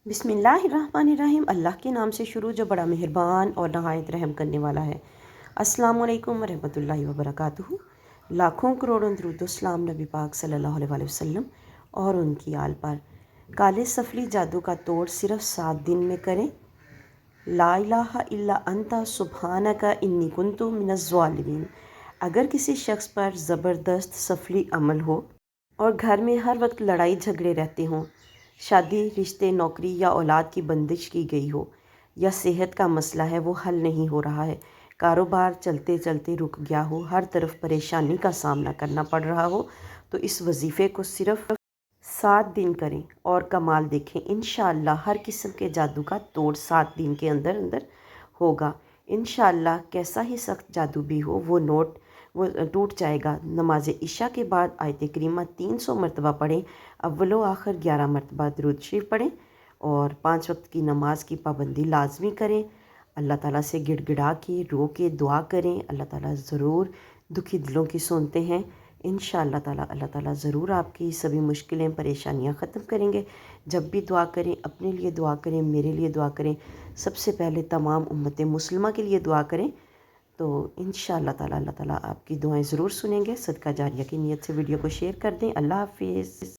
बिस्मिल्लाहिर्रहमानिर्रहीम। अल्लाह के नाम से शुरू जो बड़ा मेहरबान और नहायत रहम करने वाला है। अस्सलामु अलैकुम वरहमतुल्लाहि वबरकातुहू। लाखों करोड़ों दरूद सलाम नबी पाक सल्लल्लाहु अलैहि वसल्लम और उनकी आल पर। काले सफली जादू का तोड़ सिर्फ 7 दिन में करें। ला इलाहा इल्ला अंता सुब्हानका इन्नी कुन्तु मिनज़ ज़ालिमीन। अगर किसी शख्स पर ज़बरदस्त सफली अमल हो और घर में हर वक्त लड़ाई झगड़े रहते हों, शादी, रिश्ते, नौकरी या औलाद की बंदिश की गई हो, या सेहत का मसला है वो हल नहीं हो रहा है, कारोबार चलते चलते रुक गया हो, हर तरफ परेशानी का सामना करना पड़ रहा हो, तो इस वजीफ़े को सिर्फ 7 दिन करें और कमाल देखें। इंशाअल्लाह हर किस्म के जादू का तोड़ 7 दिन के अंदर अंदर होगा। इंशाअल्लाह कैसा ही सख्त जादू भी हो वो टूट जाएगा। नमाज इशा के बाद आयत करीमा 300 मरतबा पढ़ें। अव्वलो आखिर 11 मरतबा दुरूद शरीफ पढ़ें और 5 वक्त की नमाज की पाबंदी लाजमी करें। अल्लाह ताला से गिड़गिड़ा के रो के दुआ करें। अल्लाह ताला ज़रूर दुखी दिलों की सुनते हैं। इंशाअल्लाह ताला अल्लाह ताला ज़रूर आपकी सभी मुश्किलें परेशानियां ख़त्म करेंगे। जब भी दुआ करें अपने लिए दुआ करें, मेरे लिए दुआ करें, सबसे पहले तमाम उम्मत मुस्लिमा के लिए दुआ करें। तो इंशाअल्लाह ताला अल्लाह ताला आपकी दुआएं ज़रूर सुनेंगे। सदका जारिया की नीयत से वीडियो को शेयर कर दें। अल्लाह हाफिज़।